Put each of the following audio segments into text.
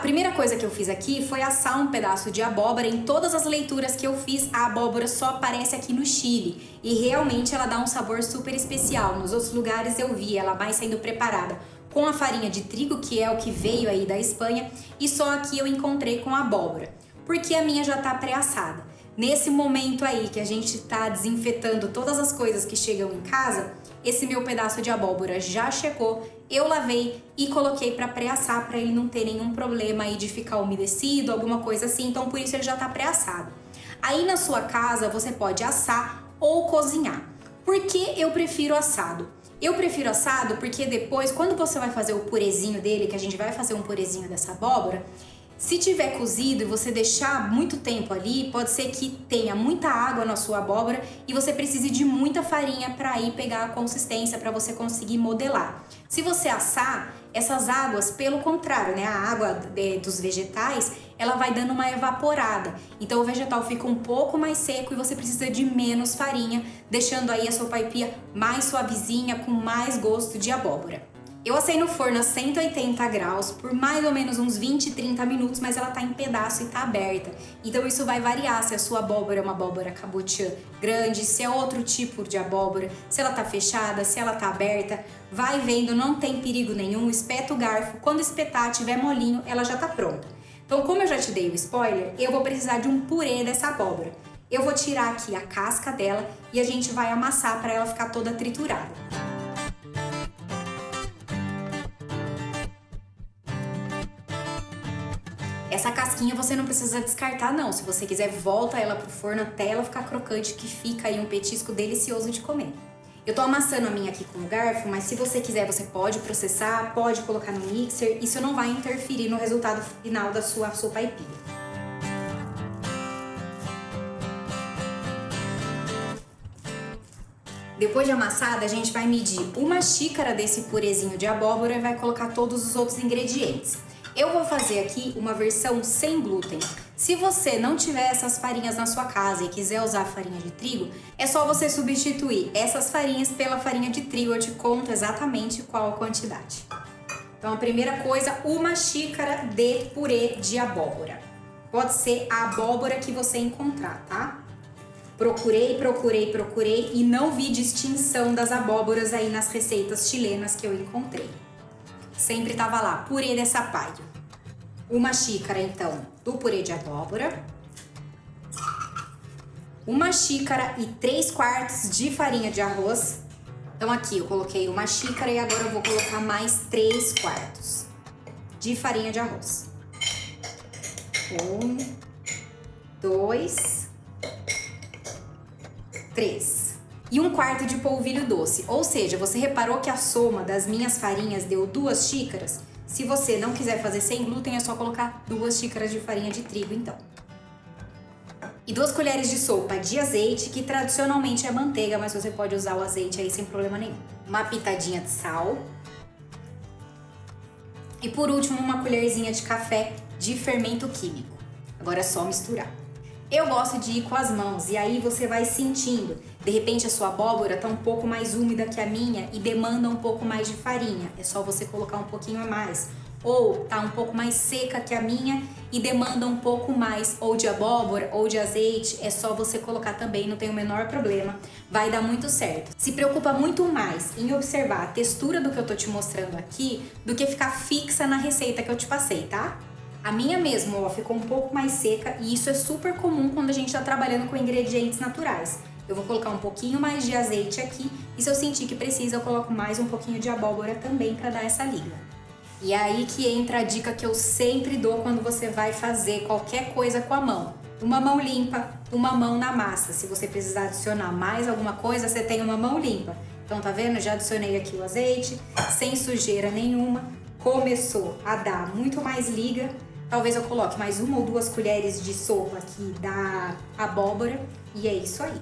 primeira coisa que eu fiz aqui foi assar um pedaço de abóbora. Em todas as leituras que eu fiz, a abóbora só aparece aqui no Chile. E realmente ela dá um sabor super especial. Nos outros lugares eu vi ela mais sendo preparada com a farinha de trigo, que é o que veio aí da Espanha. E só aqui eu encontrei com abóbora, porque a minha já tá pré-assada. Nesse momento aí que a gente tá desinfetando todas as coisas que chegam em casa, esse meu pedaço de abóbora já chegou, eu lavei e coloquei para pré-assar para ele não ter nenhum problema aí de ficar umedecido, alguma coisa assim, então por isso ele já tá pré-assado. Aí na sua casa você pode assar ou cozinhar. Por que eu prefiro assado? Eu prefiro assado porque depois, quando você vai fazer o purezinho dele, que a gente vai fazer um purezinho dessa abóbora, se tiver cozido e você deixar muito tempo ali, pode ser que tenha muita água na sua abóbora e você precise de muita farinha para ir pegar a consistência, para você conseguir modelar. Se você assar, essas águas, pelo contrário, né, a água dos vegetais, ela vai dando uma evaporada. Então o vegetal fica um pouco mais seco e você precisa de menos farinha, deixando aí a sua caipira mais suavezinha, com mais gosto de abóbora. Eu assei no forno a 180 graus por mais ou menos uns 20, 30 minutos, mas ela tá em pedaço e tá aberta. Então isso vai variar se a sua abóbora é uma abóbora cabotiã grande, se é outro tipo de abóbora, se ela tá fechada, se ela tá aberta. Vai vendo, não tem perigo nenhum, espeta o garfo. Quando espetar, tiver molinho, ela já tá pronta. Então, como eu já te dei o spoiler, eu vou precisar de um purê dessa abóbora. Eu vou tirar aqui a casca dela e a gente vai amassar para ela ficar toda triturada. Essa casquinha você não precisa descartar não, se você quiser volta ela pro forno até ela ficar crocante, que fica aí um petisco delicioso de comer. Eu tô amassando a minha aqui com o garfo, mas se você quiser você pode processar, pode colocar no mixer, isso não vai interferir no resultado final da sua sopa aipira. Depois de amassada, a gente vai medir uma xícara desse purezinho de abóbora e vai colocar todos os outros ingredientes. Eu vou fazer aqui uma versão sem glúten. Se você não tiver essas farinhas na sua casa e quiser usar farinha de trigo, é só você substituir essas farinhas pela farinha de trigo. Eu te conto exatamente qual a quantidade. Então a primeira coisa, uma xícara de purê de abóbora. Pode ser a abóbora que você encontrar, tá? Procurei e não vi distinção das abóboras aí nas receitas chilenas que eu encontrei. Sempre tava lá, purê de sapalho. Uma xícara, então, do purê de abóbora. Uma xícara e 3/4 de farinha de arroz. Então aqui eu coloquei uma xícara e agora eu vou colocar mais 3/4 de farinha de arroz. 1, 2, 3. E 1/4 de polvilho doce, ou seja, você reparou que a soma das minhas farinhas deu 2 xícaras? Se você não quiser fazer sem glúten, é só colocar 2 xícaras de farinha de trigo, então. E 2 colheres de sopa de azeite, que tradicionalmente é manteiga, mas você pode usar o azeite aí sem problema nenhum. Uma pitadinha de sal. E por último, uma colherzinha de café de fermento químico. Agora é só misturar. Eu gosto de ir com as mãos e aí você vai sentindo. De repente a sua abóbora tá um pouco mais úmida que a minha e demanda um pouco mais de farinha. É só você colocar um pouquinho a mais. Ou tá um pouco mais seca que a minha e demanda um pouco mais ou de abóbora ou de azeite. É só você colocar também, não tem o menor problema. Vai dar muito certo. Se preocupa muito mais em observar a textura do que eu tô te mostrando aqui do que ficar fixa na receita que eu te passei, tá? A minha mesmo, ó, ficou um pouco mais seca e isso é super comum quando a gente tá trabalhando com ingredientes naturais. Eu vou colocar um pouquinho mais de azeite aqui e se eu sentir que precisa, eu coloco mais um pouquinho de abóbora também para dar essa liga. E aí que entra a dica que eu sempre dou quando você vai fazer qualquer coisa com a mão. Uma mão limpa, uma mão na massa. Se você precisar adicionar mais alguma coisa, você tem uma mão limpa. Então tá vendo? Já adicionei aqui o azeite, sem sujeira nenhuma. Começou a dar muito mais liga. Talvez eu coloque mais 1 ou 2 colheres de sopa aqui da abóbora e é isso aí.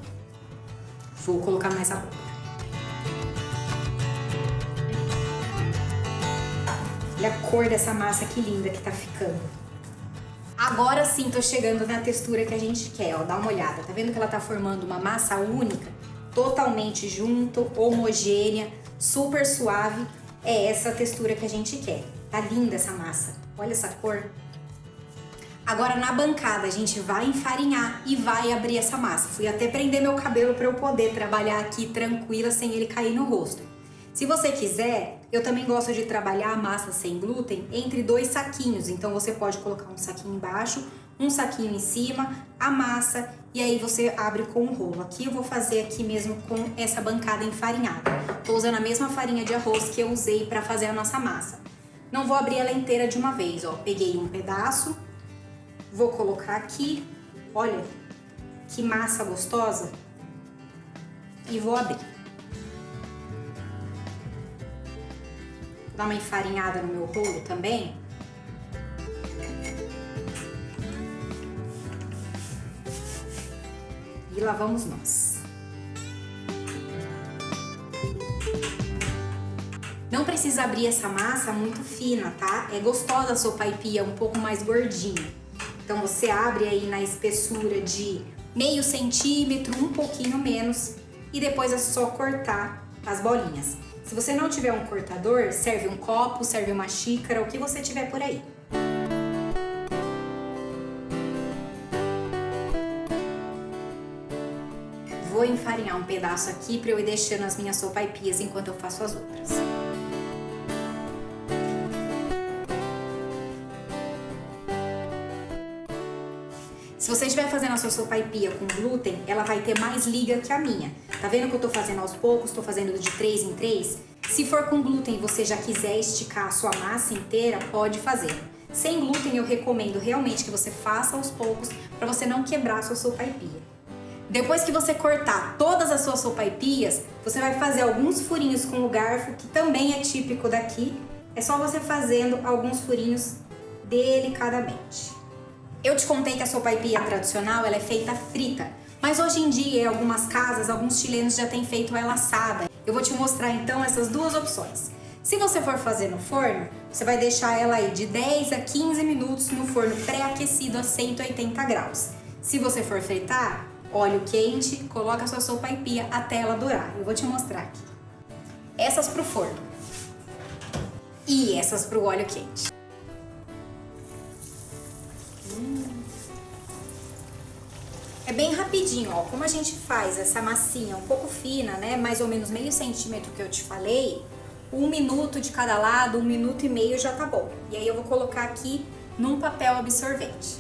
Vou colocar mais abóbora. Olha a cor dessa massa que linda que tá ficando. Agora sim tô chegando na textura que a gente quer, ó, dá uma olhada. Tá vendo que ela tá formando uma massa única? Totalmente junto, homogênea, super suave. É essa textura que a gente quer. Tá linda essa massa. Olha essa cor. Agora na bancada a gente vai enfarinhar e vai abrir essa massa. Fui até prender meu cabelo para eu poder trabalhar aqui tranquila sem ele cair no rosto. Se você quiser, eu também gosto de trabalhar a massa sem glúten entre 2 saquinhos. Então você pode colocar um saquinho embaixo, um saquinho em cima, a massa e aí você abre com o rolo. Aqui eu vou fazer aqui mesmo com essa bancada enfarinhada. Tô usando a mesma farinha de arroz que eu usei para fazer a nossa massa. Não vou abrir ela inteira de uma vez, ó. Peguei um pedaço, vou colocar aqui, olha que massa gostosa, e vou abrir. Vou dar uma enfarinhada no meu rolo também. E lá vamos nós. Não precisa abrir essa massa muito fina, tá? É gostosa a sopa aipia um pouco mais gordinha. Então você abre aí na espessura de meio centímetro, um pouquinho menos, e depois é só cortar as bolinhas. Se você não tiver um cortador, serve um copo, serve uma xícara, o que você tiver por aí. Vou enfarinhar um pedaço aqui para eu ir deixando as minhas sopaipias enquanto eu faço as outras. Se você estiver fazendo a sua sopaipia com glúten, ela vai ter mais liga que a minha. Tá vendo que eu tô fazendo aos poucos, tô fazendo de 3 em 3? Se for com glúten e você já quiser esticar a sua massa inteira, pode fazer. Sem glúten eu recomendo realmente que você faça aos poucos para você não quebrar a sua sopaipia. Depois que você cortar todas as suas sopaipias, você vai fazer alguns furinhos com o garfo, que também é típico daqui. É só você fazendo alguns furinhos delicadamente. Eu te contei que a sopaipia tradicional ela é feita frita, mas hoje em dia em algumas casas, alguns chilenos já têm feito ela assada. Eu vou te mostrar então essas duas opções. Se você for fazer no forno, você vai deixar ela aí de 10 a 15 minutos no forno pré-aquecido a 180 graus. Se você for fritar, óleo quente, coloca a sua sopaipia até ela dourar. Eu vou te mostrar aqui. Essas pro forno e essas pro óleo quente. É bem rapidinho, ó. Como a gente faz essa massinha um pouco fina, né? Mais ou menos meio centímetro que eu te falei, 1 minuto de cada lado, 1 minuto e meio já tá bom. E aí eu vou colocar aqui num papel absorvente.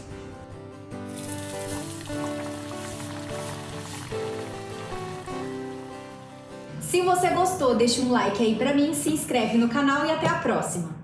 Se você gostou, deixa um like aí pra mim, se inscreve no canal e até a próxima!